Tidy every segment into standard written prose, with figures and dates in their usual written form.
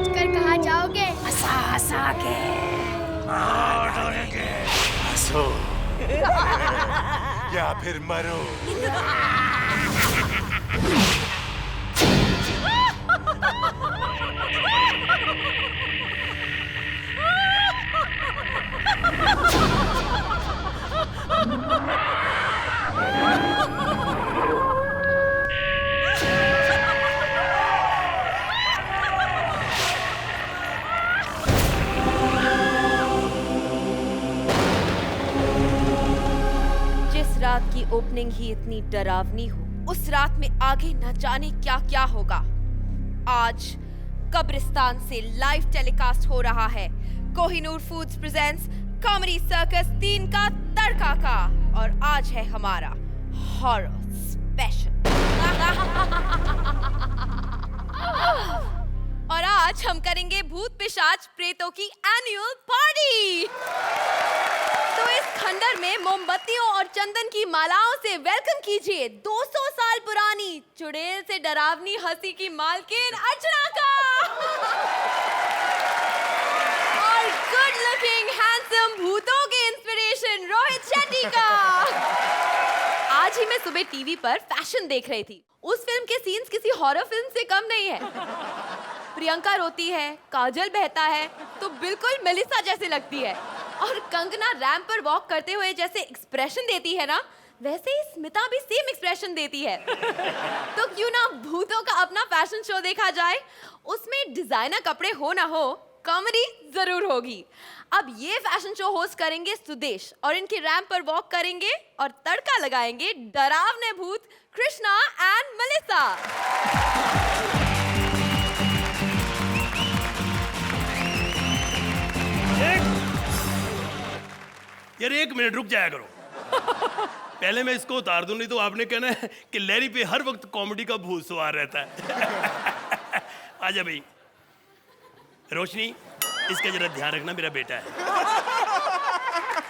नाचकर कहाँ जाओगे? हंसा हंसा के मार डालेंगे। हंसो या फिर मरो। जिस रात की ओपनिंग ही इतनी डरावनी हो, उस रात में आगे न जाने क्या क्या होगा। आज कब्रिस्तान से लाइव टेलीकास्ट हो रहा है Kohinoor foods presents comedy Circus 3 का तड़का का, और आज है हमारा हॉरर स्पेशल। और आज हम करेंगे भूत पिशाच प्रेतों की एनुअल पार्टी। तो इस खंडर में मोमबत्तियों और चंदन की मालाओं से वेलकम कीजिए 200 साल पुरानी चुड़ैल से डरावनी हंसी की मालकिन अर्चना का और गुड लुकिंग हैंडसम भूतों के इंस्पिरेशन रोहित शेट्टी का। आज ही मैं सुबह टीवी पर फैशन देख रही थी। उस फिल्म के सीन्स किसी हॉरर फिल्म से कम नहीं है। प्रियंका रोती है, काजल बहता है तो बिल्कुल मेलिसा जैसे लगती है, और कंगना रैंप पर वॉक करते हुए जैसे एक्सप्रेशन देती है ना, वैसे ही स्मिता भी सेम एक्सप्रेशन देती है। तो क्यों ना भूतों का अपना फैशन शो देखा जाए। उसमें डिजाइनर कपड़े हो ना हो, कॉमेडी जरूर होगी। अब ये फैशन शो होस्ट करेंगे सुदेश, और इनके रैंप पर वॉक करेंगे और तड़का लगाएंगे डरावने भूत कृष्णा एंड मेलिसा। यार 1 मिनट रुक जाया करो। पहले मैं इसको उतार दूं, नहीं तो आपने कहना है कि लहरी पे हर वक्त कॉमेडी का भूत सवार रहता है। आजा भाई। रोशनी, इसका जरा ध्यान रखना, मेरा बेटा है।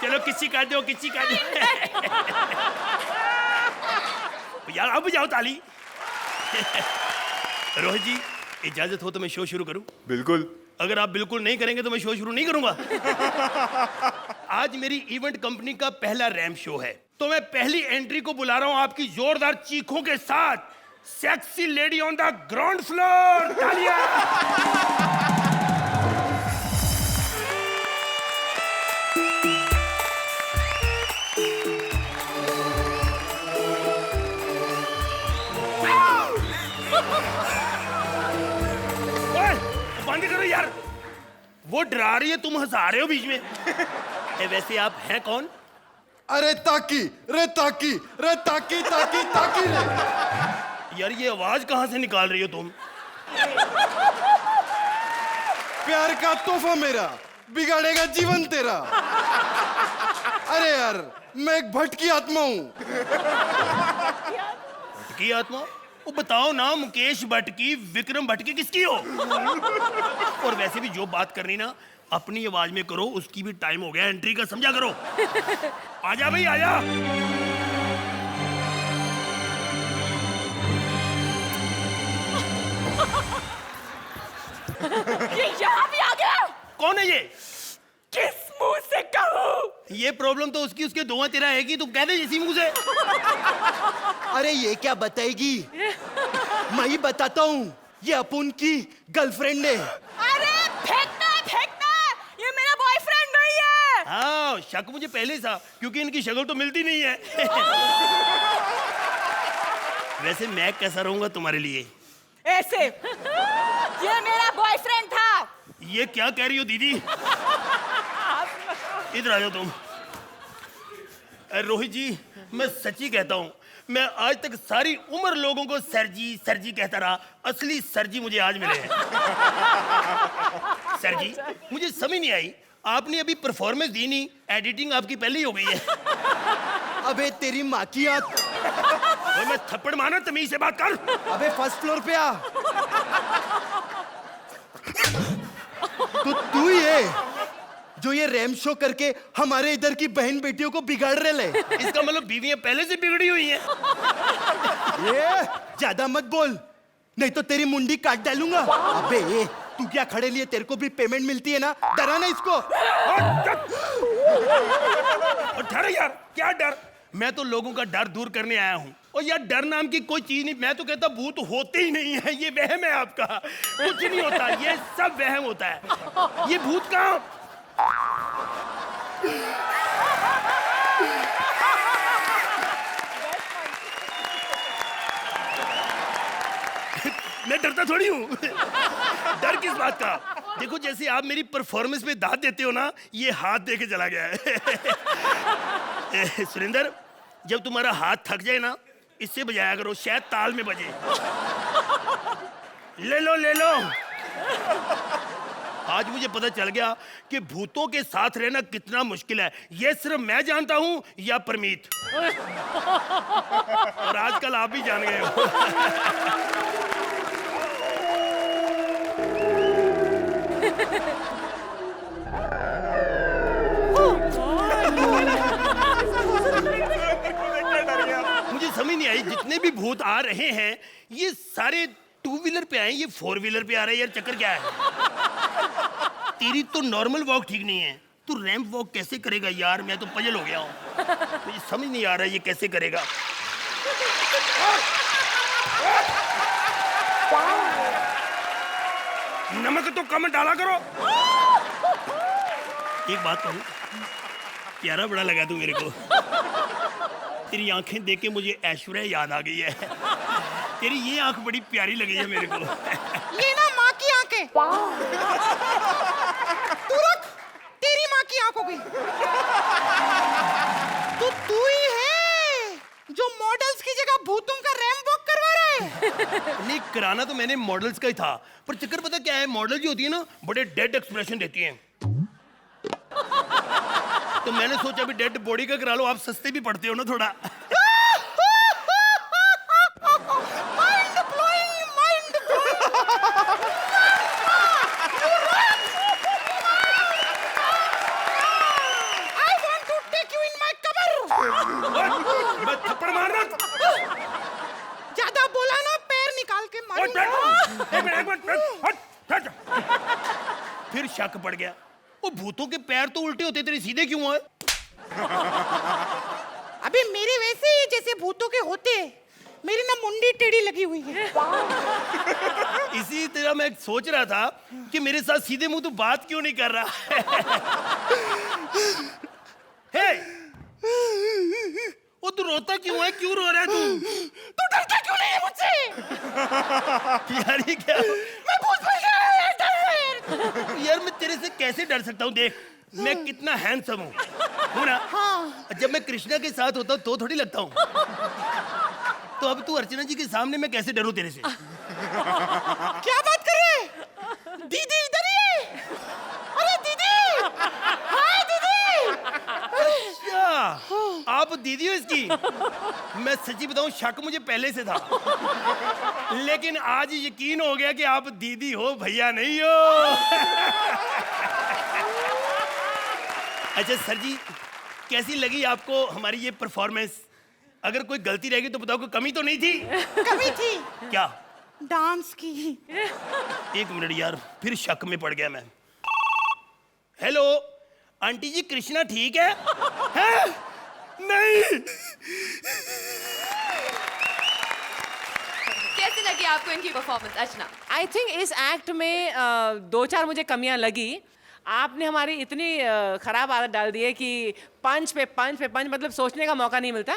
चलो किसी का दो, किसी का दो। यार अब जाओ ताली। रोहित जी, इजाजत हो तो मैं शो शुरू करूं? बिल्कुल। अगर आप बिल्कुल नहीं करेंगे तो मैं शो शुरू नहीं करूंगा। आज मेरी इवेंट कंपनी का पहला रैंप शो है, तो मैं पहली एंट्री को बुला रहा हूं आपकी जोरदार चीखों के साथ। Sexy lady on the ground floor, तालियां। बंद करो यार, वो डरा रही है, तुम हंसा रहे हो बीच में। वैसे आप हैं कौन? अरे ताकी, रे ताकी, रे ताकी ताकी ताकी रे। यार ये आवाज कहां से निकाल रही हो तुम? प्यार का तोहफा मेरा, बिगाड़ेगा जीवन तेरा। अरे यार, मैं एक भटकी आत्मा हूँ। भटकी आत्मा? वो बताओ ना, मुकेश भट्ट की, विक्रम भट्ट की, किसकी हो? और वैसे भी जो बात करनी ना अपनी आवाज में करो, उसकी भी टाइम हो गया एंट्री का, समझा करो। आजा भाई आजा। ये यहाँ भी आ गया। कौन है ये? किस मुंह से कहूँ? ये प्रॉब्लम तो उसकी, उसके धुआं तेरा है कि तू कह दे इसी मुंह से। अरे ये क्या बताएगी? मैं ही बताता हूँ, ये अपुन की गर्लफ्रेंड है। अरे फेंकना फेंकना, ये मेरा बॉयफ्रेंड नहीं है। हाँ, शक मुझे पहले ही था, क्योंकि इनकी शक्ल तो मिलती नहीं है। वैसे मैं कैसा रहूंगा तुम्हारे लिए? ऐसे। ये मेरा बॉयफ्रेंड था। ये क्या कह रही हो दीदी? इधर आ जाओ तुम। रोहित जी, मैं सच्ची कहता हूँ, मैं आज तक सारी उम्र लोगों को सर जी कहता रहा, असली सर जी मुझे आज मिले हैं। सर जी, मुझे समझ नहीं आई, आपने अभी परफॉर्मेंस दी नहीं, एडिटिंग आपकी पहले ही हो गई है। अबे तेरी माँ की आंख। तो मैं थप्पड़ मारना, तमीज से बात कर। अबे फर्स्ट फ्लोर पे आ। तो तू ही है जो ये रैम शो करके हमारे इधर की बहन बेटियों को बिगाड़ रहे ले। इसका मतलब बीवियां पहले से बिगड़ी हुई हैं। ये ज्यादा मत बोल, नहीं तो तेरी मुंडी काट डालूंगा। अबे तू क्या खड़े लिए, तेरे को भी पेमेंट मिलती है ना, डरा ना इसको। और डर यार, क्या डर? मैं तो लोगों का डर दूर करने आया हूँ। और यार डर नाम की कोई चीज नहीं। मैं तो कहता भूत होते ही नहीं है, ये वहम है आपका। कुछ नहीं होता, ये सब वहम होता है। ये भूत कहाँ? मैं डरता थोड़ी हूँ। डर किस बात का? देखो जैसे आप मेरी परफॉर्मेंस में दाद देते हो ना, ये हाथ दे के चला गया है। सुरेंद्र, जब तुम्हारा हाथ थक जाए ना, इससे बजाया करो, शायद ताल में बजे। ले लो ले लो। आज मुझे पता चल गया कि भूतों के साथ रहना कितना मुश्किल है। ये सिर्फ मैं जानता हूँ या परमीत? और आजकल आप भी जान गए हो। मुझे समझ नहीं आई, जितने भी भूत आ रहे हैं ये सारे 2 व्हीलर पे आए, ये 4 व्हीलर पे आ रहे हैं। यार चक्कर क्या है? तेरी तो नॉर्मल वॉक ठीक नहीं है, तू रैंप वॉक कैसे करेगा यार? मैं तो पजल हो गया हूँ, मुझे समझ नहीं आ रहा ये कैसे करेगा। नमक तो कम डाला करो। एक बात कहूँ, प्यारा बड़ा लगा तू मेरे को। तेरी आंखें देख के मुझे ऐश्वर्या याद आ गई है। तेरी ये आंख बड़ी प्यारी लगी है मेरे को। ये ना माँ की आंखें। तू रख, तेरी माँ की आंख हो गई। तो तू ही है जो मॉडल्स की जगह भूतों का रैंप वॉक करवा रहा है। नहीं, कराना तो मैंने मॉडल्स का ही था, पर चक्कर पता क्या है, मॉडल जो होती है ना, बड़े डेड एक्सप्रेशन देती हैं। तो मैंने सोचा भी डेड बॉडी का करा लो, आप सस्ते भी पड़ते हो ना थोड़ा। Mind blowing, mind blowing. I want to take you in my कमर। मैं थप्पड़ मारना। ज्यादा बोला ना, पैर निकाल के मारूंगा। फिर शक पड़ गया, वो भूतों के पैर तो उल्टे होते, तेरे सीधे क्यों है? अबे मेरे वैसे ही जैसे भूतों के होते, मेरी ना मुंडी टेढ़ी लगी हुई है। इसी तरह मैं सोच रहा था कि मेरे साथ सीधे मुंह तो बात क्यों नहीं कर रहा है? वो तू रोता क्यों है? क्यों रो रहा है तू? तू डरता क्यों नहीं है मुझसे? यार ये क्या? मैं भूत बन गया है, डर। यार मैं तेरे से कैसे डर सकता हूँ? देख मैं कितना हैंडसम हूँ ना? हाँ। जब मैं कृष्णा के साथ होता हूँ तो थोड़ी लगता हूँ। तो अब तू अर्चना जी के सामने मैं कैसे डरूं तेरे से? क्या बात कर रहे हैं? दीदी इधर ही है। अरे दीदी, हाय दीदी। अच्छा, आप दीदी हो इसकी? मैं सच्ची बताऊं, शक मुझे पहले से था, लेकिन आज यकीन हो गया कि आप दीदी हो, भैया नहीं हो। अच्छा सर जी, कैसी लगी आपको हमारी ये परफॉर्मेंस? अगर कोई गलती रहेगी तो बताओ, कोई कमी तो नहीं थी? कमी थी क्या? डांस की। एक मिनट यार, फिर शक में पड़ गया मैं। हेलो आंटी जी, कृष्णा ठीक है? हैं? नहीं। कैसी लगी आपको इनकी परफॉर्मेंस अर्चना? आई थिंक इस एक्ट में 2-4 मुझे कमियां लगी। आपने हमारी इतनी खराब आदत डाल दी है कि पंच पे पंच मतलब सोचने का मौका नहीं मिलता।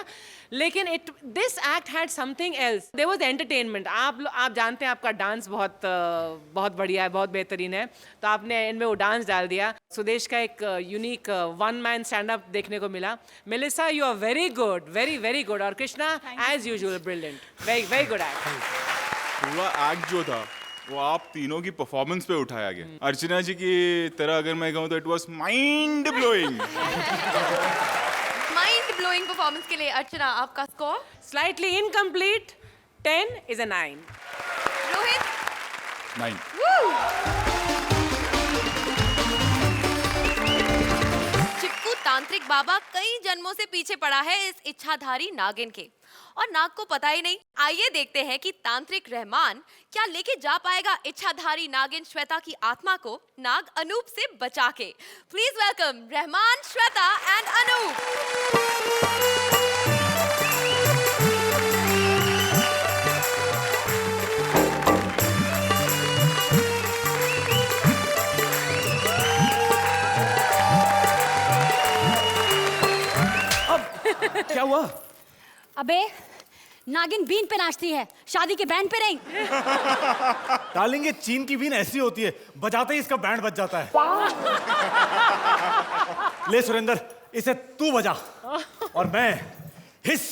लेकिन this act had something else. There was entertainment. आप जानते हैं आपका डांस बहुत बढ़िया है, बहुत बेहतरीन है, तो आपने इनमें वो डांस डाल दिया। सुदेश का एक unique one man stand up देखने को मिला। Melissa, you are very good, very very good. और Krishna as usual brilliant, very very good act. पूरा एक्ट जो था वो आप तीनों की परफॉर्मेंस पे उठाया गया। अर्चना जी की तरह अगर मैं कहूँ तो it was mind blowing. Mind blowing performance के लिए अर्चना आपका score? Slightly incomplete. 10 is a 9. Rohit? 9। Chikoo तांत्रिक बाबा कई जन्मों से पीछे पड़ा है इस इच्छाधारी नागिन के, और नाग को पता ही नहीं। आइए देखते हैं कि तांत्रिक रहमान क्या लेके जा पाएगा इच्छाधारी नागिन श्वेता की आत्मा को नाग अनूप से बचा के। Please welcome Rahman, Shweta and Anoop. क्या हुआ? अबे नागिन बीन पे नाचती है, शादी के बैंड पे नहीं। डालेंगे चीन की बीन ऐसी होती है, बजाते ही इसका बैंड बज जाता है। ले सुरेंद्र, इसे तू बजा और मैं हिस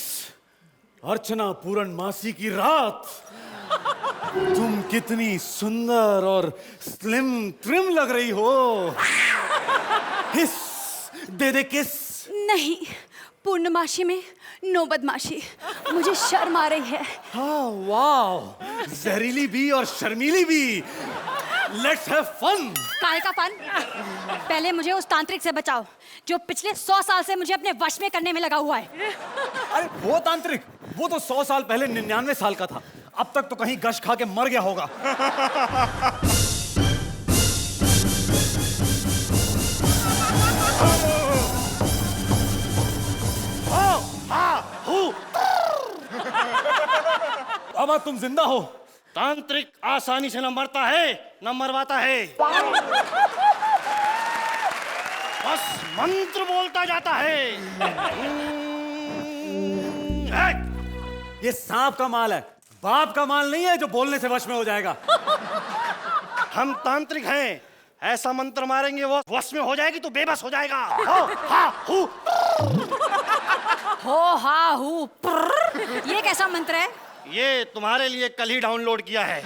अर्चना पूर्णमासी की रात। तुम कितनी सुंदर और स्लिम ट्रिम लग रही हो। हिस दे दे किस। नहीं, पूर्णमासी में नो बदमाशी, मुझे शर्म आ रही है। हाँ वाह, जहरीली भी और शर्मीली भी। Let's have fun. काहे का फन? पहले मुझे उस तांत्रिक से बचाओ जो पिछले 100 साल से मुझे अपने वश में करने में लगा हुआ है। अरे वो तांत्रिक, वो तो 100 साल पहले 99 साल का था। अब तक तो कहीं गश खा के मर गया होगा। बाबा तुम जिंदा हो। तांत्रिक आसानी से न मरता है न मरवाता है, बस मंत्र बोलता जाता है। ये सांप का माल है, बाप का माल नहीं है जो बोलने से वश में हो जाएगा। हम तांत्रिक हैं, ऐसा मंत्र मारेंगे वो वश में हो जाएगी तो बेबस हो जाएगा। हो हा हू। हो हा हू प्र। ये कैसा मंत्र है? ये तुम्हारे लिए कल ही डाउनलोड किया है,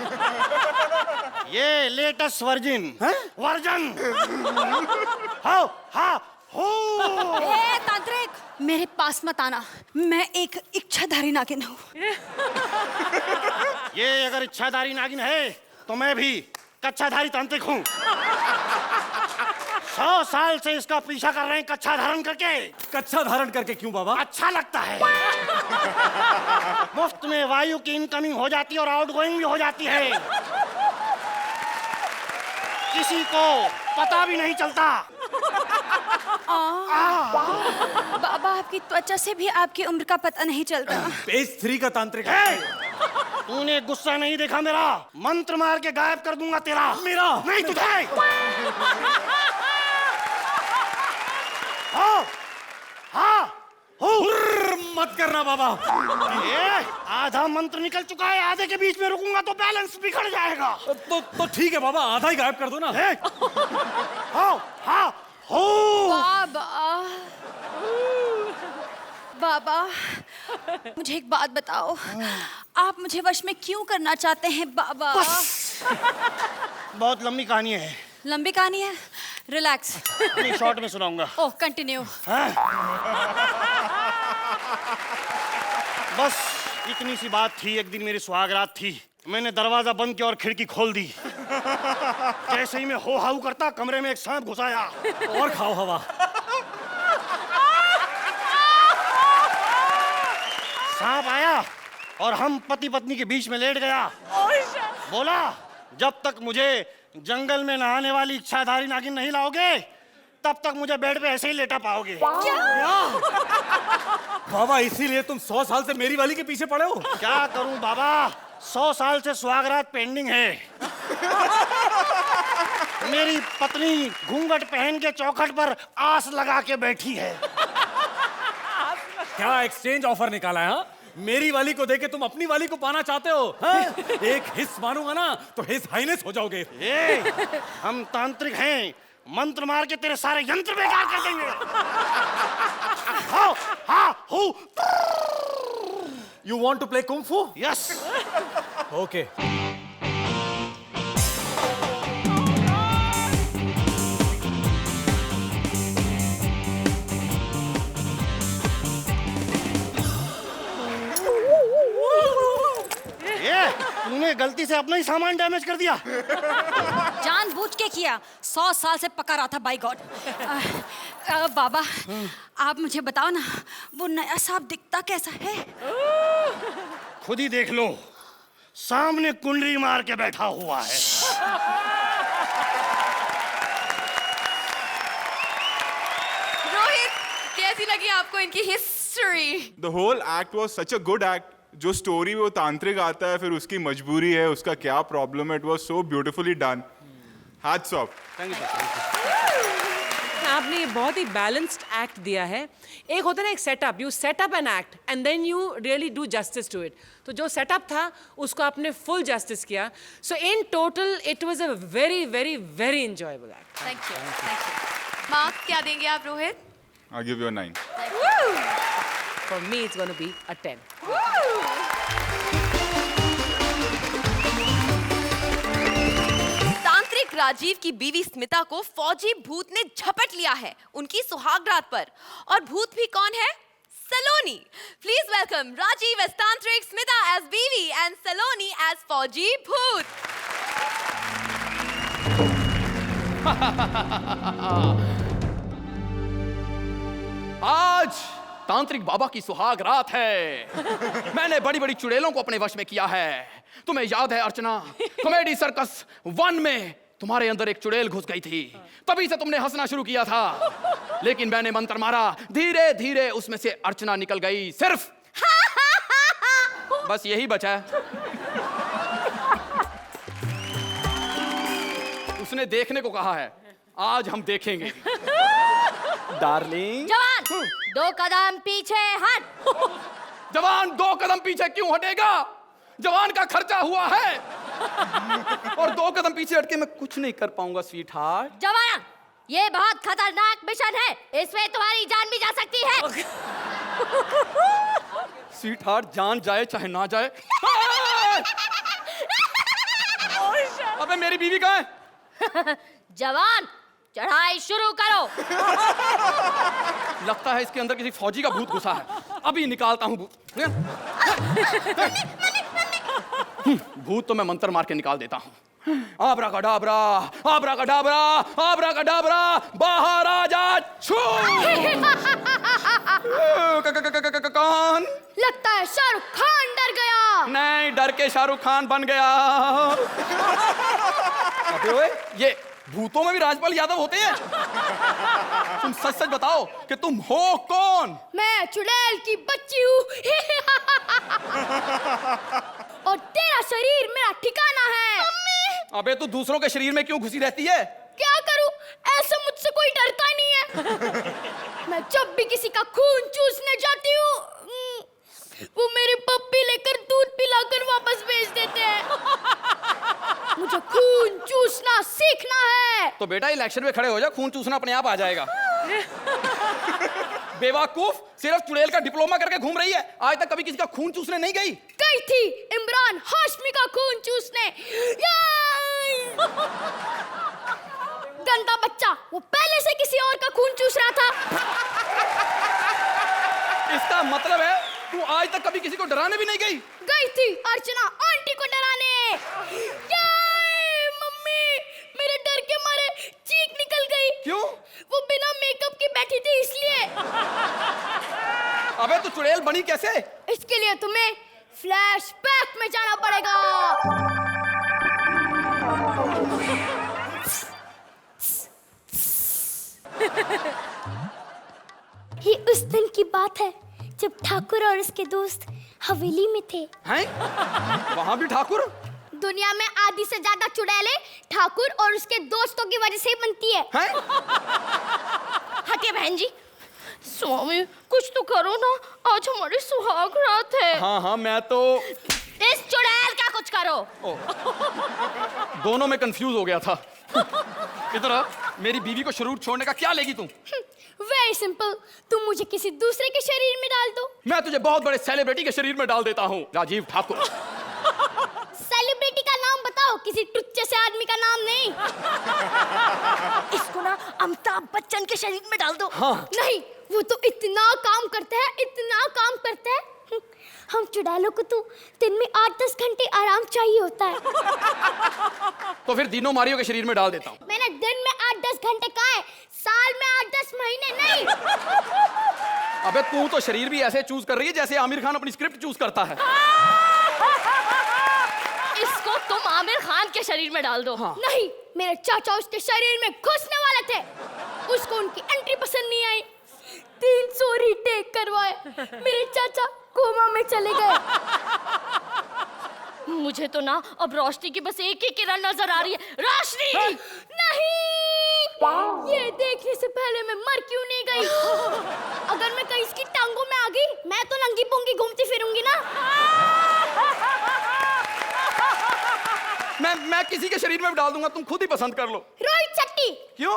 ये लेटेस्ट वर्जन। हो हा हू। ए तांत्रिक, मेरे पास मत आना, मैं एक इच्छाधारी नागिन हूँ। ये अगर इच्छाधारी नागिन है तो मैं भी कच्छाधारी तांत्रिक हूँ। 100 साल से इसका पीछा कर रहे हैं कच्छा धारण करके। कच्छा धारण करके क्यों बाबा? अच्छा लगता है। मुफ्त में वायु की इनकमिंग हो जाती है और आउटगोइंग भी हो जाती है, किसी को पता भी नहीं चलता। बाबा आपकी त्वचा से भी आपकी उम्र का पता नहीं चलता। पेज 3 का तांत्रिक है। तूने गुस्सा नहीं देखा मेरा? मंत्र मार के गायब कर दूंगा तेरा। मेरा नहीं तुझे। हो हाँ हो। मत करना बाबा। ये आधा मंत्र निकल चुका है, आधे के बीच में रुकूंगा तो बैलेंस बिगड़ जाएगा। तो ठीक है बाबा, आधा ही गायब कर दो ना। हो हाँ हो। बाबा मुझे एक बात बताओ, आप मुझे वश में क्यों करना चाहते हैं बाबा? बहुत लंबी कहानी है। लंबी कहानी है, रिलैक्स। नहीं, शॉर्ट में सुनाऊंगा। ओह कंटिन्यू। बस इतनी सी बात थी। एक दिन मेरी सुहागरात थी, मैंने दरवाजा बंद किया और खिड़की खोल दी। जैसे ही मैं हो हाउ करता, कमरे में एक सांप घुस आया। और खाओ हवा। सांप आया और हम पति पत्नी के बीच में लेट गया। बोला जब तक मुझे जंगल में नहाने वाली इच्छाधारी नागिन नहीं लाओगे तब तक मुझे बेड पे ऐसे ही लेटा पाओगे। बाबा इसीलिए तुम 100 साल से मेरी वाली के पीछे पड़े हो? क्या करूं बाबा, 100 साल से सुहागरात पेंडिंग है। मेरी पत्नी घूंघट पहन के चौखट पर आस लगा के बैठी है। क्या एक्सचेंज ऑफर निकाला है? हाँ? मेरी वाली को देके तुम अपनी वाली को पाना चाहते हो? हाँ? एक हिस्स मारूंगा ना तो हिस हाइनेस हो जाओगे। हम तांत्रिक हैं, मंत्र मार के तेरे सारे यंत्र बेकार कर देंगे। हो हा हू। You want to play kung fu? Yes. Okay. तूने गलती से अपना ही सामान डैमेज कर दिया। जानबूझ जानबूझ के किया, 100 साल से पका रहा था, बाय गॉड। बाबा आप मुझे बताओ ना, वो नया सांप दिखता कैसा है? खुद ही देख लो, सामने कुंडली मार के बैठा हुआ है। रोहित, कैसी लगी आपको इनकी history? The whole act was such a good act. जो स्टोरी वो तांत्रिक आता है, फिर उसकी मजबूरी है, उसका क्या प्रॉब्लम है, it was so beautifully done. Hats off. आपने ये बहुत ही बैलेंस्ड एक्ट दिया है। एक होता है ना एक setup, you setup an act and then you really do justice to it. तो जो सेटअप था उसको आपने फुल जस्टिस किया। So in total it was a very very very enjoyable act. Thank you. Marks क्या देंगे आप Rohit? I give you 9। For me it's gonna be a 10। तांत्रिक राजीव की बीवी स्मिता को फौजी भूत ने झपट लिया है उनकी सुहागरात पर। और भूत भी कौन है? सलोनी। प्लीज वेलकम राजीव एज तांत्रिक, स्मिता एज बीवी एंड सलोनी एज फौजी भूत। आज तांत्रिक बाबा की सुहाग रात है। मैंने बड़ी बड़ी चुड़ैलों को अपने वश में किया है। तुम्हें याद है अर्चना, कॉमेडी सर्कस 1 में तुम्हारे अंदर एक चुड़ैल घुस गई थी, तभी से तुमने हंसना शुरू किया था। लेकिन मैंने मंत्र मारा, धीरे धीरे उसमें से अर्चना निकल गई। सिर्फ बस यही बचा है। उसने देखने को कहा है, आज हम देखेंगे। डार्लिंग। जवान 2 कदम पीछे हट। जवान 2 कदम पीछे क्यों हटेगा? जवान का खर्चा हुआ है। और 2 कदम पीछे हटके मैं कुछ नहीं कर पाऊंगा स्वीट हार्ट। जवान ये बहुत खतरनाक मिशन है, इसमें तुम्हारी जान भी जा सकती है। स्वीट हार्ट, जान जाए चाहे ना जाए। अबे मेरी बीवी कहाँ है? जवान चढ़ाई शुरू करो। लगता है इसके अंदर किसी फौजी का भूत घुसा है। अभी निकालता हूँ भूत। भूत तो मैं मंत्र मार के निकाल देता हूँ। आब्राकाडाब्रा, आब्राकाडाब्रा, आब्राकाडाब्रा, बाहर आ जा। छू। कौन? लगता है शाहरुख खान डर गया। नहीं, डर के शाहरुख खान बन गया। अबे ओए, ये भूतों में भी राजपाल यादव होते हैं? तुम सच सच बताओ कि तुम हो कौन? मैं चुड़ैल की बच्ची हूँ। और तेरा शरीर मेरा ठिकाना है। अबे तू दूसरों के शरीर में क्यों घुसी रहती है? क्या करूं, ऐसा मुझसे कोई डरता नहीं है। मैं जब भी किसी का खून चूसने जाती हूँ, वो मेरी पप्पी लेकर दूध पिलाकर वापस भेज देते हैं। मुझे खून चूसना सीखना है। तो बेटा इलेक्शन में खड़े हो जा, खून चूसना अपने आप आ जाएगा। बेवकूफ, सिर्फ चुड़ैल का डिप्लोमा करके घूम रही है, आज तक कभी किसी का खून चूसने नहीं गई। गई थी इमरान हाशमी का खून चूसने। गंदा बच्चा, वो पहले से किसी और का खून चूस रहा था। इसका मतलब है तू आज तक कभी किसी को डराने भी नहीं गई। गई थी अर्चना आंटी को डराने। मम्मी, मेरे डर के मारे चीख निकल गई। क्यों? वो बिना मेकअप की बैठी थी इसलिए। अबे तू चुड़ैल बनी कैसे? इसके लिए तुम्हें फ्लैशबैक में जाना पड़ेगा। ये उस दिन की बात है जब ठाकुर और उसके दोस्त हवेली में थे। हैं? वहाँ भी ठाकुर? दुनिया में आधी से ज्यादा चुड़ैलें ठाकुर और उसके दोस्तों की वजह से ही बनती है। हैं? हटिए बहन जी। स्वामी कुछ तो करो ना, आज हमारी सुहाग रात है। हाँ हाँ, मैं तो इस चुड़ैल का कुछ करो। दोनों में कंफ्यूज हो गया था। इधर आ, मेरी बीवी को शरीर छोड़ने का क्या लेगी तू? वेरी सिंपल, तुम मुझे किसी दूसरे के शरीर में डाल दो। मैं तुझे बहुत बड़े सेलिब्रिटी के शरीर में डाल देता हूँ, राजीव ठाकुर। सेलिब्रिटी का नाम बताओ, किसी टुच्चे से आदमी का नाम नहीं। इसको ना अमिताभ अमिताभ बच्चन के शरीर में डाल दो। हाँ। नहीं, वो तो इतना काम करता है, इतना काम करता है। हम चुड़ैलों को तो दिन में 8-10 घंटे आराम चाहिए होता है। तो फिर दिनों मारियो के शरीर में डाल देता हूँ। मैंने दिन में 8-10 घंटे कहा है, साल में 8-10 महीने नहीं। अबे तू तो शरीर भी ऐसे चूज कर रही है जैसे आमिर खान अपनी स्क्रिप्ट चूज करता है। इसको तुम आमिर खान के शरीर में डाल दो। हाँ। नहीं, मेरे चाचा उसके शरीर में घुसने वाले थे, उसको उनकी एंट्री पसंद नहीं आई, 300 रीटेक करवाए, मेरे चाचा कोमा में चले गए। मुझे तो ना अब रोशनी की बस एक ही किरण नजर आ रही है। रोशनी! नहीं, ये देखने से पहले मैं मर क्यों नहीं गई? अगर मैं कहीं इसकी टांगों में आ गई, मैं तो नंगी पुंगी घूमती फिरूंगी ना। मैं किसी के शरीर में भी डाल दूंगा, तुम खुद ही पसंद कर लो। रोहित शेट्टी, क्यों?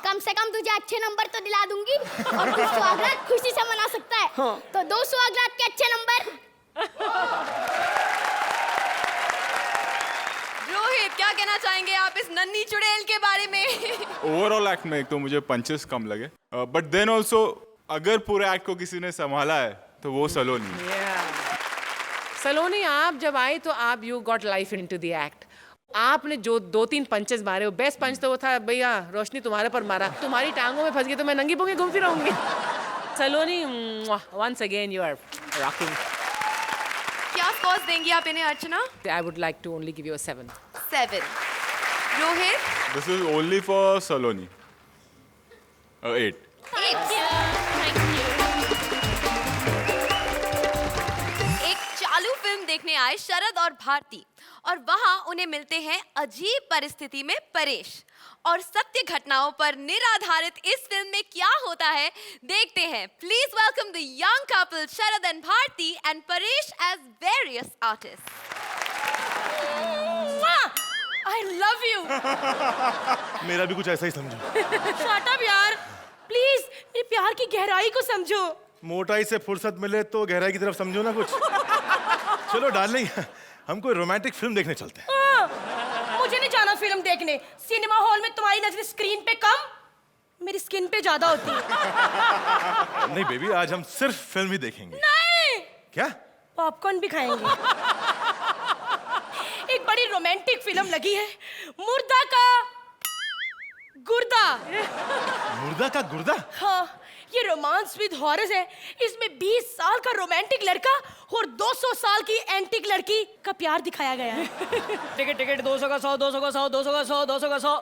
कम से कम तुझे अच्छे नंबर तो दिला दूंगी और तू सुहागरात खुशी से मना सकता है। हाँ। तो 2 सुहागरात के अच्छे नंबर। रोहित, क्या कहना चाहेंगे आप इस नन्ही चुड़ैल के बारे में? ओवरऑल एक्ट में एक तो मुझे पंचेस कम लगे, बट देन ऑल्सो अगर पूरे एक्ट को किसी ने संभाला है तो वो सलोनी है। सलोनी, आप जब आई तो आप you got life into the act. आपने जो 2-3 पंचेस मारे, वो बेस्ट पंच तो वो था भैया रोशनी तुम्हारे पर मारा, तुम्हारी टांगों में फंस गई तो मैं नंगी पुंगी घूमती रहूंगी। Saloni, once again you are rocking. क्या स्कोर्स देंगी आप इन्हें Archana? I would like to only give you 7. 7. Rohit? This is only for Saloni, 8. एक चालू फिल्म देखने आए शरद और भारती, और वहां उन्हें मिलते हैं अजीब परिस्थिति में परेश। और सत्य घटनाओं पर निराधारित इस फिल्म में क्या होता है, देखते हैं। Please welcome the young couple Sharad and Bharti and Paresh as various artist. I love you. मेरा भी कुछ ऐसा ही समझो। शट अप यार, प्लीज मेरे प्यार की गहराई को समझो। मोटाई से फुर्सत मिले तो गहराई की तरफ समझो ना कुछ। चलो डार्लिंग, हम कोई रोमांटिक फिल्म देखने चलते हैं। मुझे नहीं जाना फिल्म देखने। सिनेमा हॉल में तुम्हारी नजर स्क्रीन पे कम, मेरी स्किन पे ज्यादा होती है। नहीं बेबी, आज हम सिर्फ फिल्म ही देखेंगे। नहीं, क्या? पॉपकॉर्न भी खाएंगे। एक बड़ी रोमांटिक फिल्म लगी है, मुर्दा का गुर्दा। मुर्दा का गुर्दा? हाँ, ये रोमांस विद हॉरर है। इसमें 20 साल का रोमांटिक लड़का और 200 साल की एंटिक लड़की का प्यार दिखाया गया है। टिकट टिकट 200 का 100, 200 का 100, 200 का 100, 200 का 100।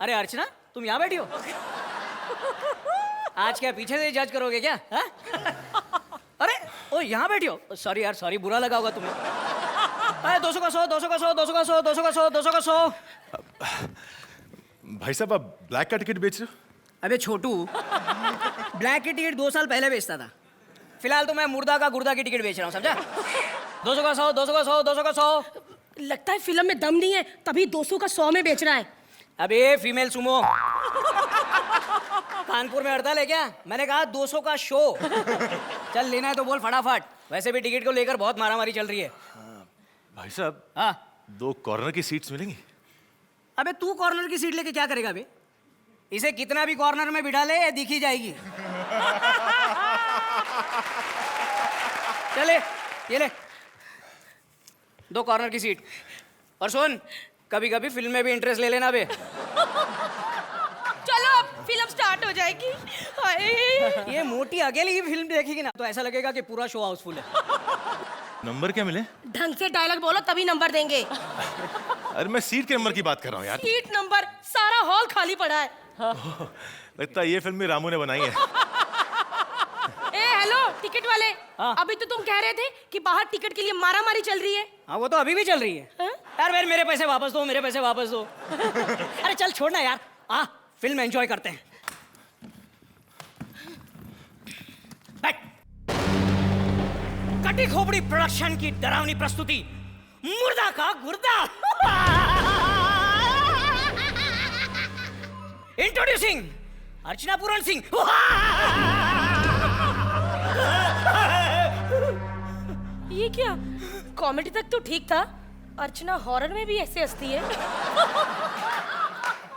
अरे अर्चना, तुम यहाँ बैठी हो? आज क्या पीछे से जज करोगे क्या? हा? अरे ओ, यहाँ बैठी हो? सॉरी यार, सॉरी, बुरा लगा होगा तुम्हें। अरे 200 का 100, 200 का 100, 200 का 100, 200 का 100, 200 का 100। भाई साहब, आप ब्लैक का टिकट बेच रहे हो? अबे छोटू, ब्लैक की टिकट 2 साल पहले बेचता था। फिलहाल तो मैं मुर्दा का गुर्दा की टिकट बेच रहा हूँ, समझा? 200 का 100, 200 का 100, 200 का 100। लगता है फिल्म में दम नहीं है, तभी 200 का 100 में बेच रहा है। अबे फीमेल सुमो, कानपुर में हड़ताल है क्या? मैंने कहा 200 का शो। चल लेना है तो बोल फटाफट, वैसे भी टिकट को लेकर बहुत मारामारी चल रही है। भाई साहब, हाँ 2 कॉर्नर की सीट्स मिलेंगी? अबे तू कॉर्नर की सीट लेके क्या करेगा बे? इसे कितना भी कॉर्नर में बिठा ले, दिखी जाएगी। चले, ये ले 2 कॉर्नर की सीट। और सुन, कभी कभी फिल्म में भी इंटरेस्ट ले लेना बे। चलो अब फिल्म स्टार्ट हो जाएगी। हाय। ये मोटी अकेली ही फिल्म देखेगी ना तो ऐसा लगेगा कि पूरा शो हाउसफुल है। नंबर क्या मिले? ढंग से डायलॉग बोलो तभी नंबर देंगे। अरे मैं सीट के नंबर की बात कर रहा हूँ यार। सीट नंबर, सारा हॉल खाली पड़ा है। लगता है ये फिल्म भी रामू ने बनाई है। ए हेलो टिकट वाले, हाँ। अभी तो तुम कह रहे थे कि बाहर टिकट के लिए मारामारी चल रही है। हाँ वो तो अभी भी चल रही है। हाँ? यार मेरे पैसे वापस दो, मेरे पैसे वापस दो। अरे चल छोड़ना यार, आ फिल्म एंजॉय करते हैं। बैठ। कटी खोपड़ी प्रोडक्शन की डरावनी प्रस्तुति मुर्दा का गुर्दा। इंट्रोड्यूसिंग अर्चना पूरन सिंह। ये क्या, कॉमेडी तक तो ठीक था, अर्चना हॉरर में भी ऐसे हंसती है।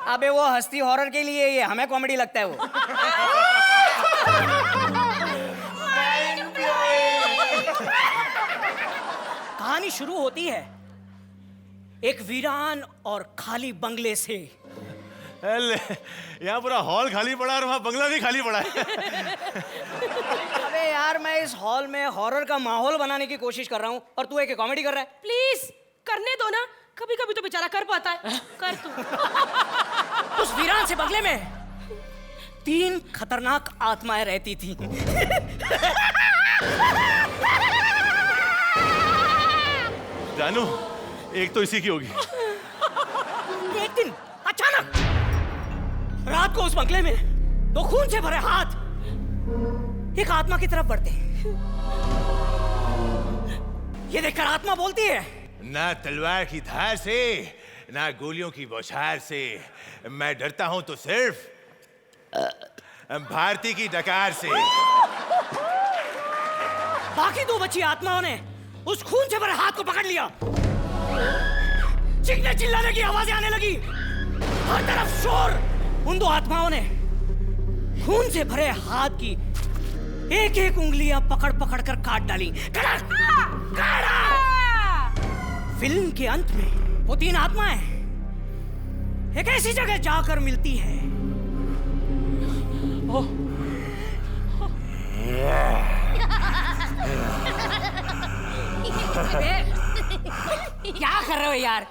अबे वो हस्ती हॉरर के लिए, ये हमें कॉमेडी लगता है वो। कहानी शुरू होती है एक वीरान और खाली बंगले से। यहाँ पूरा हॉल खाली पड़ा है और वहाँ बंगला भी खाली पड़ा है। अबे यार, मैं इस हॉल में हॉरर का माहौल बनाने की कोशिश कर रहा हूँ और तू एक कॉमेडी कर रहा है। प्लीज करने दो ना, कभी कभी तो बेचारा कर पाता है। कर तू। उस वीरान से बंगले में 3 खतरनाक आत्माएं रहती थीं। जानू, एक तो इसी की होगी। एक दिन अचानक रात को उस बंगले में 2 खून से भरे हाथ एक आत्मा की तरफ बढ़ते हैं। ये देखकर आत्मा बोलती है, ना तलवार की धार से, ना गोलियों की बौछार से, मैं डरता हूं तो सिर्फ भारती की डकार से। बाकी 2 बची आत्माओं ने उस खून से भरे हाथ को पकड़ लिया। चीखने चिल्लाने की आवाजें आने लगी, हर तरफ शोर। उन 2 आत्माओं ने खून से भरे हाथ की एक-एक उंगलियां पकड़ पकड़ कर काट डाली। फिल्म के अंत में वो 3 आत्माएं एक ऐसी जगह जाकर मिलती है क्या कर रहे हो यार?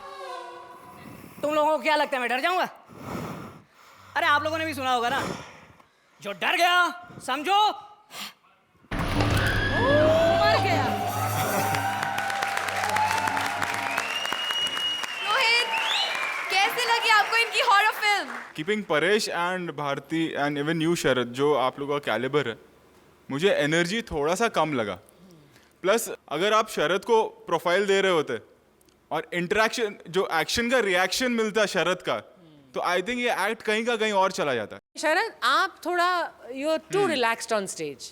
तुम लोगों को क्या लगता है मैं डर जाऊंगा? अरे आप लोगों ने भी सुना होगा ना, जो डर गया समझो मर गया। रोहित, कैसे लगी आपको इनकी horror film? Keeping Paresh and Bharti and even you Sharad, जो आप लोगों का कैलिबर है, मुझे एनर्जी थोड़ा सा कम लगा। प्लस अगर आप शरद को प्रोफाइल दे रहे होते और इंटरेक्शन, जो एक्शन का रिएक्शन मिलता शरद का, तो आई थिंक ये एक्ट कहीं का कहीं और चला जाता। शरद, आप थोड़ा you are too relaxed on stage.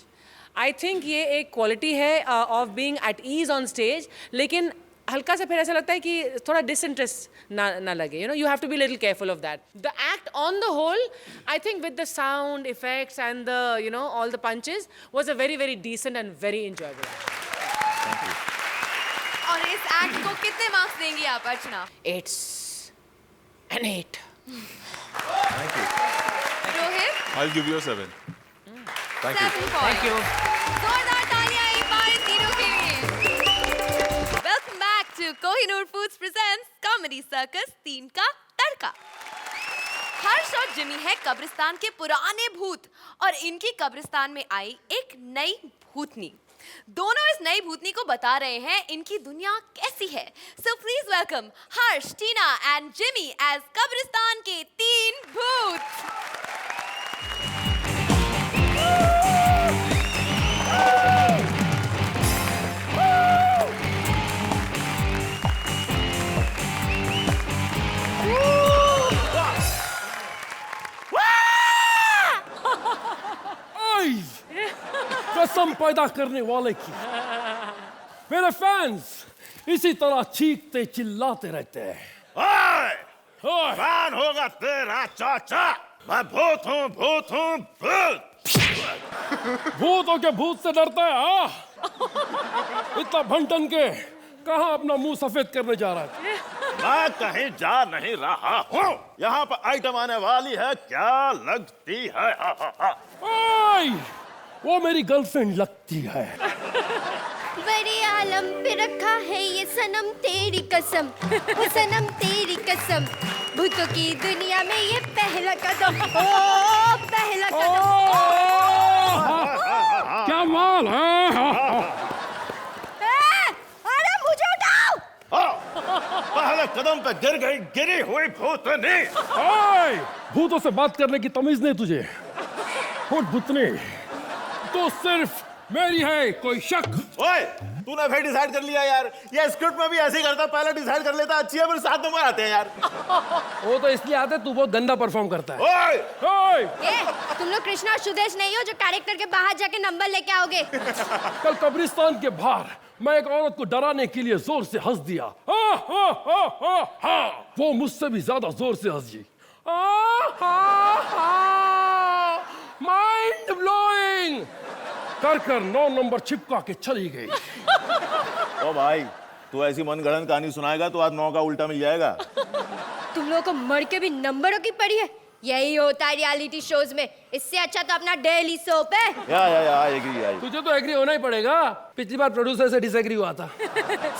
I think ये एक क्वालिटी है of being at ease on stage, लेकिन हल्का सा फिर ऐसा लगता है कि थोड़ा डिसइंटरेस्ट ना लगे। You know, you have to be little careful of that. The act on the whole, I think with the sound effects and the you know all the punches was a very very decent and very enjoyable. और इस act को कितने marks देंगी आप अर्चना? It's an 8. Rohit? I'll give you a 7. Thank you. 7 points. जोरदार तालियां एक बार इन तीनों के लिए। Welcome back to Kohinoor Foods presents Comedy Circus 3 का तड़का। हर्ष और जिमी है कब्रिस्तान के पुराने भूत और इनकी कब्रिस्तान में आई एक नई भूतनी। दोनों इस नई भूतनी को बता रहे हैं इनकी दुनिया कैसी है। So please welcome Harsh, Tina and Jimmy as कब्रिस्तान के 3 भूत। कसम पैदा करने वाले की, मेरे फैंस इसी तरह चीखते चिल्लाते रहते हैं। फैन होगा तेरा चाचा, मैं भूत हूँ, भूत हूँ, भूत। भूतों के भूत से डरता है? हाँ, इतना भंटन के कहाँ अपना मुंह सफेद करने जा रहा है? मैं कहीं जा नहीं रहा हूँ, यहाँ पर आइटम आने वाली है, क्या लगती है? ओए, वो मेरी गर्लफ्रेंड लगती है। बड़े आलम पे रखा है ये सनम तेरी कसम, वो सनम तेरी कसम, भूतों की दुनिया में ये पहला कदम, ओ पहला कदम। क्या माल है? अरे मुझे उठाओ। पहले कदम पे गिर गई गिरी हुई भूतनी। ओए, भूतों से बात करने की तमीज नहीं तुझे? फुट भूतनी तो सिर्फ मेरी है, कोई शक? ओए, तूने भाई डिसाइड कर लिया यार, ये स्क्रिप्ट में भी ऐसे ही करता, पहले डिसाइड कर लेता, अच्छी है फिर 7 नंबर आते हैं यार। वो तो इसलिए आते, तू बहुत गंदा परफॉर्म करता है। ओए! ओए! तुम लोग कृष्णा और सुदेश नहीं हो जो कैरेक्टर के बाहर जाके नंबर लेके आओगे। कल कब्रिस्तान के बाहर मैं एक औरत को डराने के लिए जोर से हंस दिया। वो मुझसे भी ज्यादा जोर से हंसी माइंड ब्लोइंग कर कर 9 नंबर चिपका के चली गई। ओ भाई, तू ऐसी मनगढ़ंत कहानी सुनाएगा तो आज 9 का उल्टा मिल जाएगा। तुम लोगों को मर के भी नंबरों की पड़ी है। यही होता है रियलिटी शोज में। इससे अच्छा तो अपना डेली सोप है। या एग्री। तुझे तो एग्री होना ही पड़ेगा। पिछली बार प्रोड्यूसर से डिसएग्री हुआ था,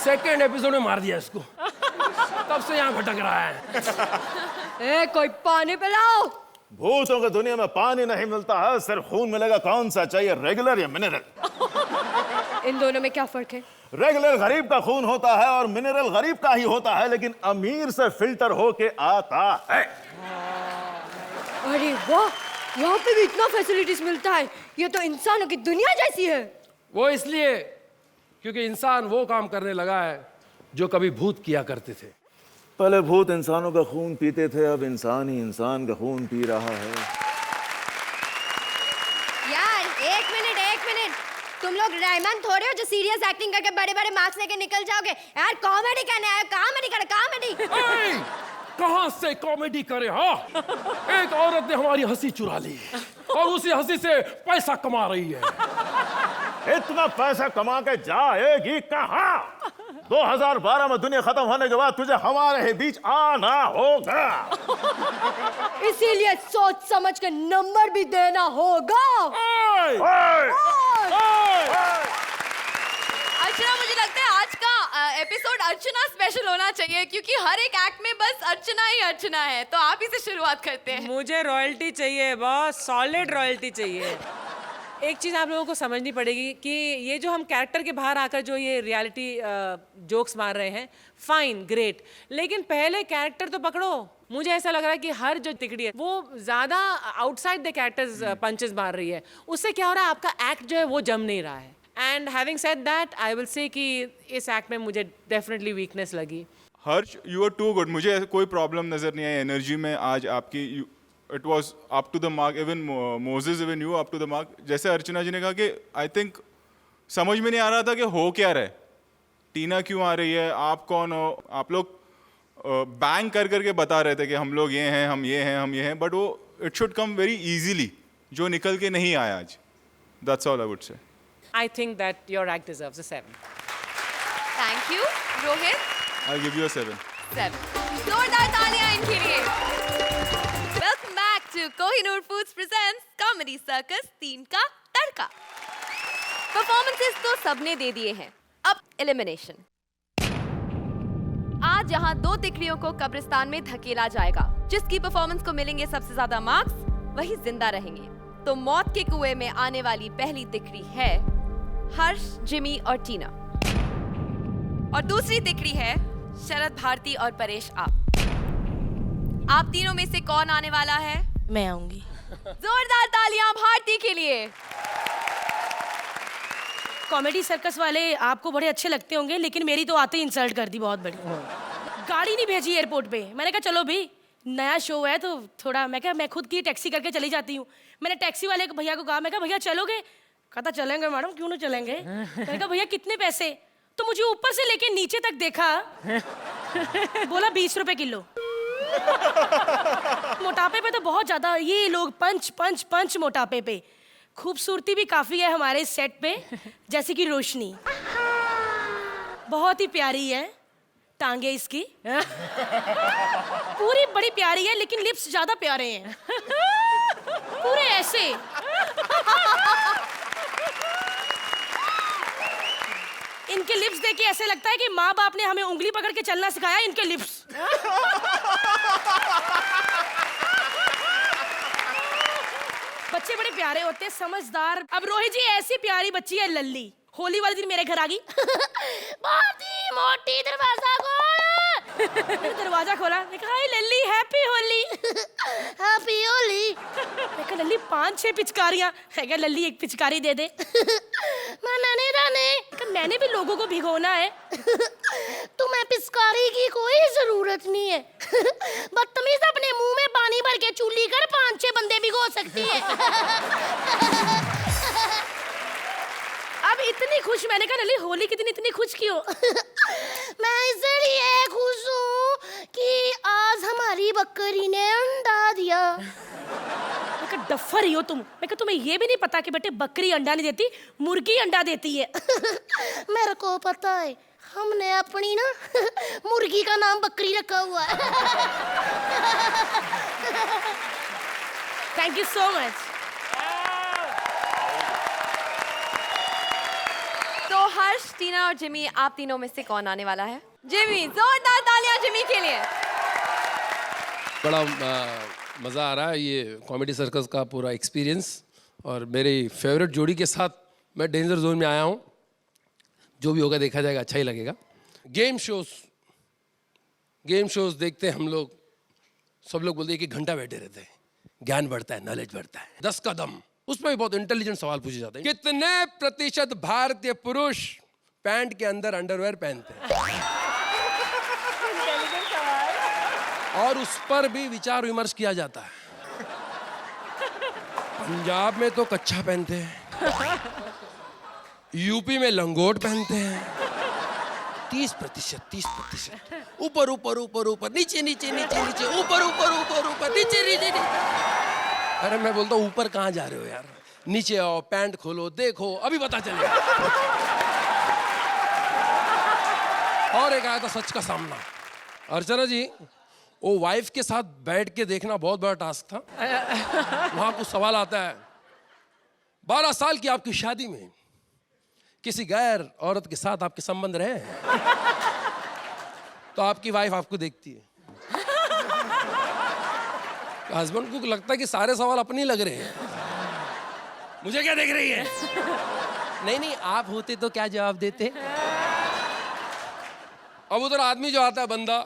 सेकंड एपिसोड में मार दिया इसको, तब से यहाँ भटक रहा है। ए, कोई पानी पिलाओ। भूतों की दुनिया में पानी नहीं मिलता है, सिर्फ खून मिलेगा। कौन सा चाहिए, रेगुलर या मिनरल? इन दोनों में क्या फर्क है? रेगुलर गरीब का खून होता है और मिनरल गरीब का ही होता है, लेकिन अमीर से फिल्टर होके आता है। अरे वाह, यहाँ पे भी इतना फैसिलिटीज मिलता है। ये तो इंसानों की दुनिया जैसी है। वो इसलिए क्योंकि इंसान वो काम करने लगा है जो कभी भूत किया करते थे। पहले भूत इंसानों का खून पीते थे, अब इंसान ही इंसान का खून पी रहा है। यार एक मिनट, तुम लोग रहमान थोड़े हो जो सीरियस एक्टिंग करके बड़े बड़े मार्क्स लेके निकल जाओगे। यार कॉमेडी करने आए, कॉमेडी। कहां से कॉमेडी करे? हाँ, एक औरत ने हमारी हंसी चुरा ली और उसी हंसी से पैसा कमा रही है। इतना पैसा कमा के जाएगी कहां? 2012 में दुनिया खत्म होने के बाद तुझे हमारे ही बीच आना होगा। इसीलिए सोच समझ के नंबर भी देना होगा। अर्चना, मुझे लगता है आज का एपिसोड अर्चना स्पेशल होना चाहिए, क्योंकि हर एक एक्ट में बस अर्चना ही अर्चना है। तो आप ही से शुरुआत करते हैं। मुझे रॉयल्टी चाहिए बॉस, सॉलिड रॉयल्टी चाहिए। एक चीज़ आप लोगों को समझनी पड़ेगी कि ये जो हम कैरेक्टर के बाहर आकर जो ये रियलिटी जोक्स मार रहे हैं, फाइन ग्रेट, लेकिन पहले कैरेक्टर तो पकड़ो। मुझे ऐसा लग रहा है कि हर जो तिकड़ी है वो ज़्यादा आउटसाइड द कैरेक्टर्स पंचेस मार रही है। उससे क्या हो रहा है, आपका एक्ट जो है वो जम नहीं रहा है। And having said that, I will say कि इस एक्ट में मुझे डेफिनेटली वीकनेस लगी। हर्ष, यू आर टू गुड। मुझे कोई प्रॉब्लम नज़र नहीं आई एनर्जी में आज आपकी। It was up to the mark, even Moses, even you up to the mark. जैसे अर्चना जी ने कहा कि आई थिंक समझ में नहीं आ रहा था कि हो क्या रहा है, टीना क्यों आ रही है, आप कौन हो। आप लोग बैंग कर करके बता रहे थे कि हम लोग ये हैं, हम ये हैं, हम ये हैं, बट वो it should come very easily, जो निकल के नहीं आया आज। That's all I would say. I think that your act deserves a 7. Thank you, Rohit. I'll give you a 7. 7. जोरदार तालियां इनके लिए। Welcome back to Kohinoor Foods presents Comedy Circus 3 का तड़का। परफॉर्मेंसेस तो सबने दे दिए हैं, अब एलिमिनेशन। आज यहाँ 2 तिकड़ियों को कब्रिस्तान में धकेला जाएगा। जिसकी परफॉर्मेंस को मिलेंगे सबसे ज्यादा मार्क्स, वही जिंदा रहेंगे। तो मौत के कुएं में आने वाली पहली तिकड़ी है हर्ष, जिमी और टीना, और दूसरी तिकड़ी है शरद, भारती और परेश। आप तीनों में से कौन आने वाला है? मैं आऊंगी। जोरदार तालियां भारती के लिए। कॉमेडी सर्कस वाले आपको बड़े अच्छे लगते होंगे, लेकिन मेरी तो आते ही इंसल्ट कर दी बहुत बड़ी। गाड़ी नहीं भेजी एयरपोर्ट पे। मैंने कहा चलो भी नया शो है तो थोड़ा, मैं मैं खुद की टैक्सी करके चली जाती हूँ। मैंने टैक्सी वाले भैया को कहा, मैं कहा भैया चलोगे? कहता चलेंगे मैडम, क्यों नहीं चलेंगे। मैंने कहा भैया कितने पैसे? तो मुझे ऊपर से लेके नीचे तक देखा, बोला 20 रुपए किलो। मोटापे पे तो बहुत ज्यादा ये लोग पंच पंच पंच मोटापे पे। खूबसूरती भी काफी है हमारे सेट पे, जैसे कि रोशनी बहुत ही प्यारी है, टांगे इसकी पूरी बड़ी प्यारी है, लेकिन लिप्स ज्यादा प्यारे हैं पूरे ऐसे। इनके लिप्स देख के ऐसे लगता है कि माँ बाप ने हमें उंगली पकड़ के चलना सिखाया, इनके लिप्स। बच्चे बड़े प्यारे होते हैं, समझदार। अब रोहित जी ऐसी प्यारी बच्ची है लल्ली, होली वाले दिन मेरे घर आ गई। भारती मोटी दरवाजा खोल। दरवाजा खोला, मैं कहा हाय लल्ली, हैप्पी होली। हैप्पी होली। मैं कहा लल्ली 5-6 पिचकारियां। मैं कहा लल्ली एक पिचकारी दे दे। मैंने भी लोगों को भिगोना है। तुम्हें पिचकारी की कोई जरूरत नहीं है। बदतमीज अपने मुंह में पानी भर के चूली कर 5-6 बंदे भिगो सकती है। अब इतनी खुश, मैंने कहा लल्ली होली के दिन इतनी खुश क्यों? मैं इसलिए खुश हूँ कि आज हमारी बकरी ने अंडा डफर ही हो तुम। मैं कहा तुम्हें ये भी नहीं पता कि बेटे बकरी अंडा नहीं देती, मुर्गी अंडा देती है। मेरे को पता है, हमने अपनी ना मुर्गी का नाम बकरी रखा हुआ है। Thank you so much. तो हर्ष, टीना और जिमी, आप तीनों में से कौन आने वाला है? जिमी, जोरदार तालियां जिमी के लिए। बड़ा मज़ा आ रहा है ये कॉमेडी सर्कस का पूरा एक्सपीरियंस, और मेरी फेवरेट जोड़ी के साथ मैं डेंजर जोन में आया हूँ। जो भी होगा देखा जाएगा, अच्छा ही लगेगा। गेम शोज देखते हैं हम लोग, सब लोग बोलते हैं कि घंटा बैठे रहते हैं, ज्ञान बढ़ता है, नॉलेज बढ़ता है। 10 कदम, उसमें भी बहुत इंटेलिजेंट सवाल पूछे जाते हैं। कितने प्रतिशत भारतीय पुरुष पैंट के अंदर अंडरवेयर पहनते हैं? और उस पर भी विचार विमर्श किया जाता है। पंजाब में तो कच्छा पहनते हैं, यूपी में लंगोट पहनते हैं। 30%, ऊपर ऊपर ऊपर ऊपर, नीचे नीचे नीचे नीचे, ऊपर ऊपर ऊपर ऊपर, नीचे नीचे नीचे। अरे मैं बोलता हूँ ऊपर कहाँ जा रहे हो यार, नीचे आओ, पैंट खोलो, देखो, अभी पता चलेगा। और एक आया था सच का सामना। अर्चना जी, वो वाइफ के साथ बैठ के देखना बहुत बड़ा टास्क था। वहां कुछ सवाल आता है, 12 साल की आपकी शादी में किसी गैर औरत के साथ आपके संबंध रहे हैं? तो आपकी वाइफ आपको देखती है, हस्बैंड को लगता है कि सारे सवाल अपने ही लग रहे हैं, मुझे क्या देख रही है? नहीं, आप होते तो क्या जवाब देते? अब उधर आदमी जो आता है, बंदा,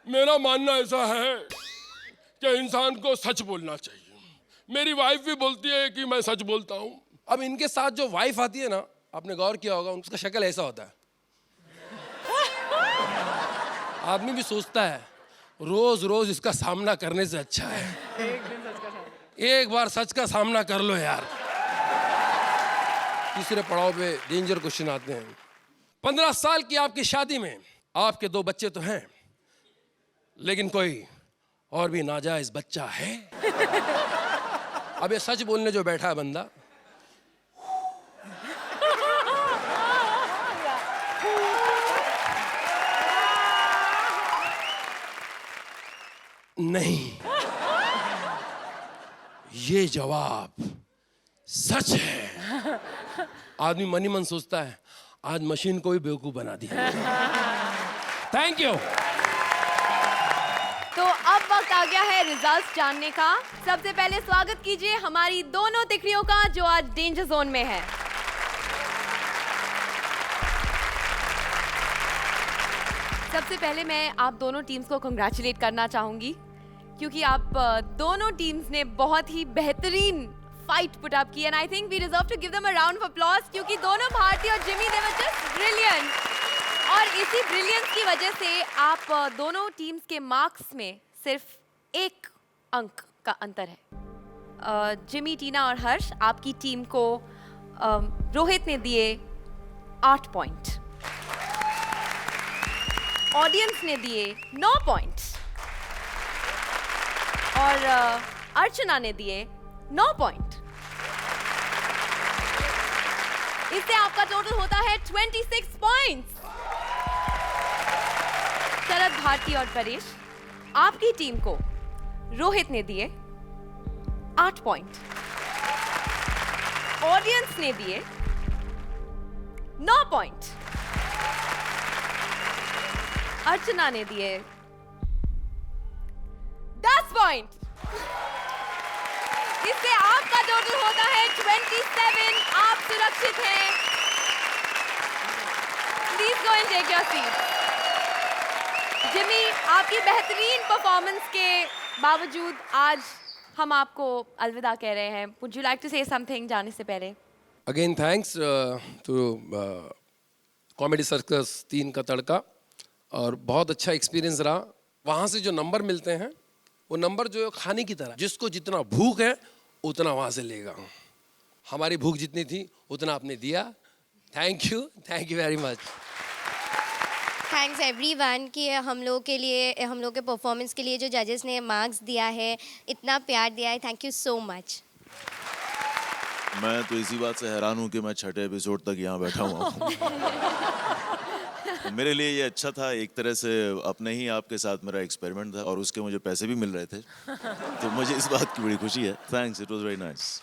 मेरा मानना ऐसा है कि इंसान को सच बोलना चाहिए। मेरी वाइफ भी बोलती है कि मैं सच बोलता हूँ। अब इनके साथ जो वाइफ आती है ना, आपने गौर किया होगा, उसका शक्ल ऐसा होता है। आदमी भी सोचता है रोज रोज इसका सामना करने से अच्छा है एक बार सच का सामना कर लो यार। तीसरे पड़ाव पे डेंजर क्वेश्चन आते हैं। 15 साल की आपकी शादी में आपके 2 बच्चे तो हैं, लेकिन कोई और भी नाजायज बच्चा है? अब ये सच बोलने जो बैठा है बंदा, नहीं, ये जवाब सच है। आदमी मन ही मन सोचता है आज मशीन को भी बेवकूफ बना दिया। Thank you. तो अब वक्त आ गया है रिजल्ट्स जानने का। सबसे पहले स्वागत कीजिए हमारी दोनों तिकड़ियों का जो आज डेंजर जोन में है। सबसे पहले मैं आप दोनों टीम्स को कंग्रेचुलेट करना चाहूंगी, क्योंकि आप दोनों टीम्स ने बहुत ही बेहतरीन फाइट पुट अप की, and I think we deserve to give them a round of applause, क्योंकि दोनों भारती और Jimmy, they were just brilliant. और इसी ब्रिलियंस की वजह से आप दोनों टीम्स के मार्क्स में सिर्फ 1 अंक का अंतर है। जिमी, टीना और हर्ष, आपकी टीम को रोहित ने दिए 8 पॉइंट, ऑडियंस ने दिए 9 पॉइंट और अर्चना ने दिए 9 पॉइंट। इससे आपका टोटल होता है 26 पॉइंट्स। शरद, भारती और परेश, आपकी टीम को रोहित ने दिए 8 पॉइंट, ऑडियंस ने दिए 9 पॉइंट, अर्चना ने दिए 10 पॉइंट। इससे आपका टोटल होता है 27। आप सुरक्षित हैं। Please go and take your seat. Jimmy, आपकी बेहतरीन परफॉर्मेंस के बावजूद आज हम आपको अलविदा कह रहे हैं। Would you like to say something जाने से पहले? Again thanks to Comedy Circus 3 का तड़का, और बहुत अच्छा एक्सपीरियंस रहा। वहाँ से जो नंबर मिलते हैं वो नंबर जो है खाने की तरह, जिसको जितना भूख है उतना वहाँ से लेगा। हमारी भूख जितनी थी उतना आपने दिया। Thank you very much. Thanks everyone कि हम लोग के लिए, हम लोग के परफॉर्मेंस के लिए जो जजेस ने मार्क्स दिया है, इतना प्यार दिया है, थैंक यू सो मच। मैं तो इसी बात से हैरान हूँ कि मैं छठे एपिसोड तक यहाँ बैठा हुआ हूँ। मेरे लिए ये अच्छा था, एक तरह से अपने ही आपके साथ मेरा एक्सपेरिमेंट था और उसके मुझे पैसे भी मिल रहे थे, तो मुझे इस बात की बड़ी खुशी है। Thanks, it was very nice.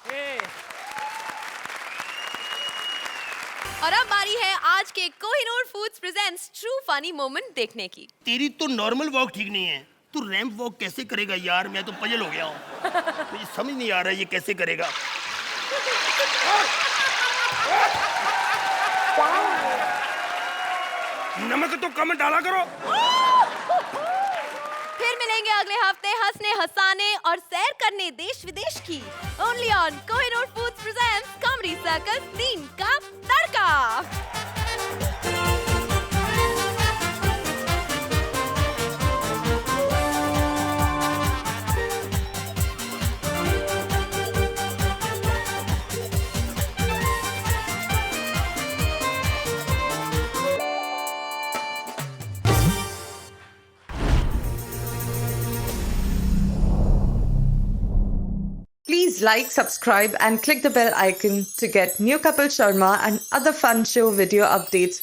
और अब बारी है आज के Kohinoor foods presents true funny moment देखने की। तेरी तो नॉर्मल वॉक ठीक नहीं है, तू रैंप वॉक कैसे करेगा यार? मैं तो पजल हो गया हूँ, मुझे समझ नहीं आ रहा है ये कैसे करेगा। नमक तो कम डाला करो। फिर मिलेंगे अगले हफ्ते हंसने हंसाने और सैर करने देश विदेश की। Only on Kohinoor foods presents comedy Circus 3 का तड़का। Please like, subscribe and click the bell icon to get new Kapil Sharma and other fun show video updates